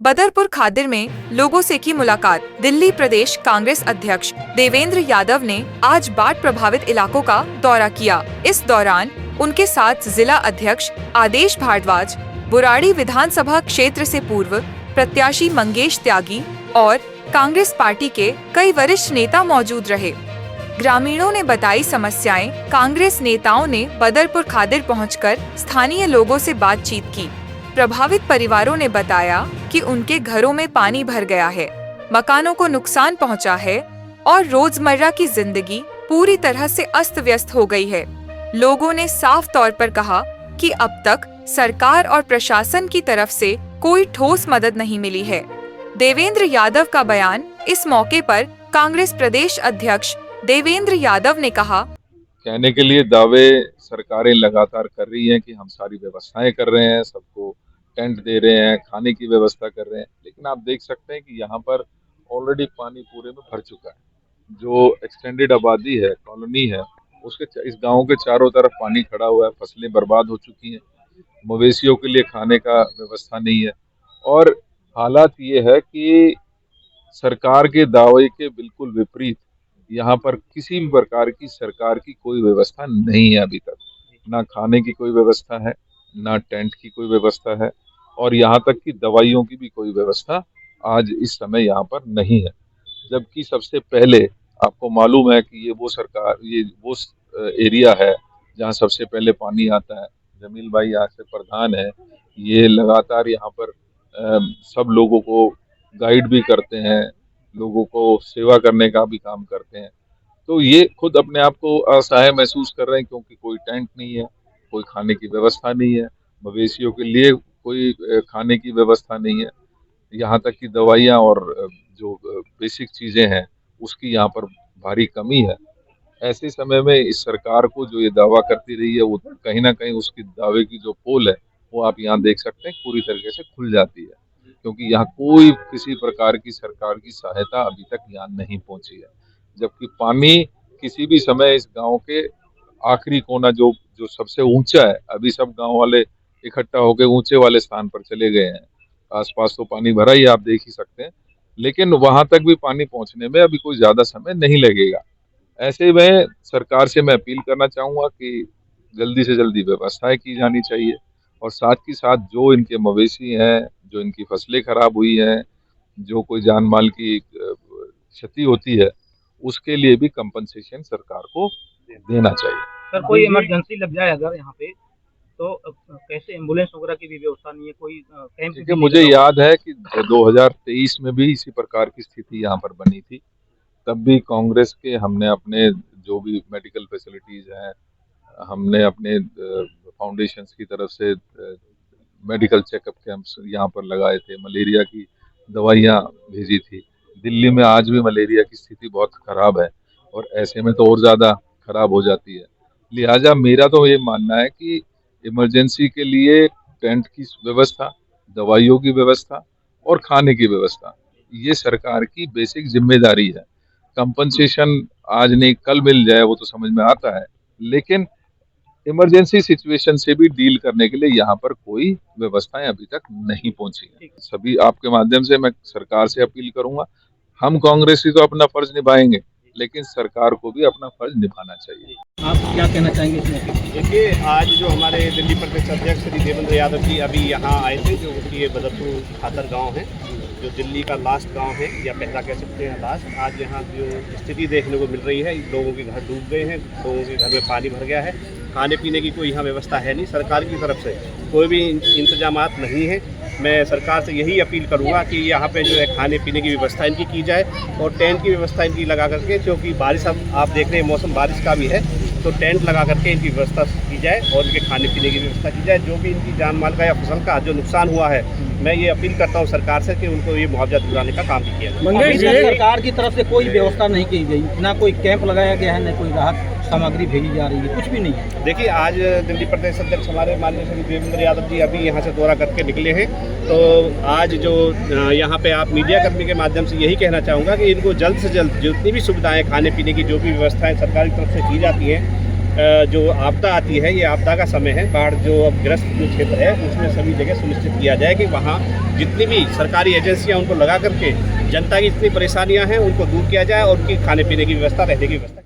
बदरपुर खादिर में लोगों से की मुलाकात। दिल्ली प्रदेश कांग्रेस अध्यक्ष देवेंद्र यादव ने आज बाढ़ प्रभावित इलाकों का दौरा किया। इस दौरान उनके साथ जिला अध्यक्ष आदेश भारद्वाज, बुराड़ी विधानसभा क्षेत्र से पूर्व प्रत्याशी मंगेश त्यागी और कांग्रेस पार्टी के कई वरिष्ठ नेता मौजूद रहे। ग्रामीणों ने बताई समस्याएं। कांग्रेस नेताओं ने बदरपुर खादिर पहुंचकर स्थानीय लोगों से बातचीत की। प्रभावित परिवारों ने बताया कि उनके घरों में पानी भर गया है, मकानों को नुकसान पहुंचा है और रोजमर्रा की जिंदगी पूरी तरह से अस्त व्यस्त हो गई है। लोगों ने साफ तौर पर कहा कि अब तक सरकार और प्रशासन की तरफ से कोई ठोस मदद नहीं मिली है। देवेंद्र यादव का बयान। इस मौके पर कांग्रेस प्रदेश अध्यक्ष देवेंद्र यादव ने कहा, कहने के लिए दावे सरकारें लगातार कर रही हैं कि हम सारी व्यवस्थाएं कर रहे हैं, सबको टेंट दे रहे हैं, खाने की व्यवस्था कर रहे हैं, लेकिन आप देख सकते हैं कि यहाँ पर ऑलरेडी पानी पूरे में भर चुका है। जो एक्सटेंडेड आबादी है, कॉलोनी है, उसके इस गांव के चारों तरफ पानी खड़ा हुआ है, फसलें बर्बाद हो चुकी हैं, मवेशियों के लिए खाने का व्यवस्था नहीं है। और हालात ये है कि सरकार के दावे के बिल्कुल विपरीत यहाँ पर किसी भी प्रकार की सरकार की कोई व्यवस्था नहीं है। अभी तक ना खाने की कोई व्यवस्था है, ना टेंट की कोई व्यवस्था है, और यहाँ तक कि दवाइयों की भी कोई व्यवस्था आज इस समय यहाँ पर नहीं है। जबकि सबसे पहले आपको मालूम है कि ये वो एरिया है जहाँ सबसे पहले पानी आता है। जमील भाई यहाँ से प्रधान है, ये लगातार यहाँ पर सब लोगों को गाइड भी करते हैं, लोगों को सेवा करने का भी काम करते हैं। तो ये खुद अपने आप को असहाय महसूस कर रहे हैं, क्योंकि कोई टेंट नहीं है, कोई खाने की व्यवस्था नहीं है, मवेशियों के लिए कोई खाने की व्यवस्था नहीं है, यहाँ तक कि दवाइयाँ और जो बेसिक चीज़ें हैं उसकी यहाँ पर भारी कमी है। ऐसे समय में इस सरकार को जो ये दावा करती रही है, वो कहीं ना कहीं उसकी दावे की जो पोल है वो आप यहाँ देख सकते हैं पूरी तरीके से खुल जाती है, क्योंकि यहाँ कोई किसी प्रकार की सरकार की सहायता अभी तक यहाँ नहीं पहुंची है। जबकि पानी किसी भी समय इस गांव के आखिरी कोना जो जो सबसे ऊंचा है, अभी सब गांव वाले इकट्ठा होकर ऊंचे वाले स्थान पर चले गए हैं। आसपास तो पानी भरा ही, आप देख ही सकते हैं, लेकिन वहां तक भी पानी पहुंचने में अभी कोई ज्यादा समय नहीं लगेगा। ऐसे में सरकार से मैं अपील करना चाहूंगा कि जल्दी से जल्दी व्यवस्थाएं की जानी चाहिए, और साथ ही साथ जो इनके मवेशी हैं, जो इनकी फसलें खराब हुई हैं, जो कोई जान माल की क्षति होती है, उसके लिए भी कंपनसेशन सरकार को देना चाहिए। सर, कोई इमरजेंसी लग जाए अगर यहाँ पे तो कैसे एम्बुलेंस वगैरह की भी व्यवस्था नहीं है, कोई कैंप? देखिए, मुझे याद है कि 2023 में भी इसी प्रकार की स्थिति यहाँ पर बनी थी। तब भी कांग्रेस के हमने अपने जो भी मेडिकल फैसिलिटीज हैं, हमने अपने फाउंडेशंस की तरफ से मेडिकल चेकअप कैंप्स यहाँ पर लगाए थे, मलेरिया की दवाइयाँ भेजी थी। दिल्ली में आज भी मलेरिया की स्थिति बहुत खराब है, और ऐसे में तो और ज़्यादा खराब हो जाती है। लिहाजा मेरा तो ये मानना है कि इमरजेंसी के लिए टेंट की व्यवस्था, दवाइयों की व्यवस्था और खाने की व्यवस्था, ये सरकार की बेसिक जिम्मेदारी है। कंपनसेशन आज नहीं कल मिल जाए वो तो समझ में आता है, लेकिन इमरजेंसी सिचुएशन से भी डील करने के लिए यहाँ पर कोई व्यवस्थाएं अभी तक नहीं पहुंची हैं। सभी आपके माध्यम से मैं सरकार से अपील करूंगा, हम कांग्रेसी तो अपना फर्ज निभाएंगे, लेकिन सरकार को भी अपना फर्ज निभाना चाहिए। आप क्या कहना चाहेंगे इसमें? देखिए, आज जो हमारे दिल्ली प्रदेश अध्यक्ष श्री देवेंद्र यादव जी अभी यहाँ आए थे, जो कि ये बदरपुर खादर गांव है, जो दिल्ली का लास्ट गांव है, या पहला कह सकते हैं लास्ट। आज यहाँ जो स्थिति देखने को मिल रही है, लोगों के घर डूब गए हैं, लोगों के घर में पानी भर गया है, खाने पीने की कोई यहाँ व्यवस्था है नहीं, सरकार की तरफ से कोई भी इंतजामात नहीं है। मैं सरकार से यही अपील करूँगा कि यहाँ पे जो है खाने पीने की व्यवस्था इनकी की जाए, और टेंट की व्यवस्था इनकी लगा करके, क्योंकि बारिश अब आप देख रहे हैं मौसम बारिश का भी है, तो टेंट लगा करके इनकी व्यवस्था की जाए और इनके खाने पीने की व्यवस्था की जाए। जो भी इनकी जान माल का या फसल का जो नुकसान हुआ है, मैं ये अपील करता हूँ सरकार से कि उनको ये मुआवजा दिलाने का काम किया जाए। सरकार की तरफ से कोई व्यवस्था नहीं की गई, ना कोई कैंप लगाया गया है, ना कोई राहत सामग्री भेजी जा रही है, कुछ भी नहीं है। देखिए, आज दिल्ली प्रदेश अध्यक्ष हमारे माननीय श्री देवेंद्र यादव जी अभी यहाँ से दौरा करके निकले हैं, तो आज जो यहाँ पे आप मीडिया कर्मी के माध्यम से यही कहना चाहूँगा कि इनको जल्द से जल्द जितनी भी सुविधाएं, खाने पीने की जो भी व्यवस्थाएं सरकार की तरफ से की जाती हैं, जो आपदा आती है, ये आपदा का समय है, बाढ़ जो अब ग्रस्त जो क्षेत्र है उसमें सभी जगह सुनिश्चित किया जाए कि वहाँ जितनी भी सरकारी एजेंसियाँ उनको लगा करके जनता की जितनी परेशानियाँ हैं उनको दूर किया जाए और उनकी खाने पीने की व्यवस्था, रहने की व्यवस्था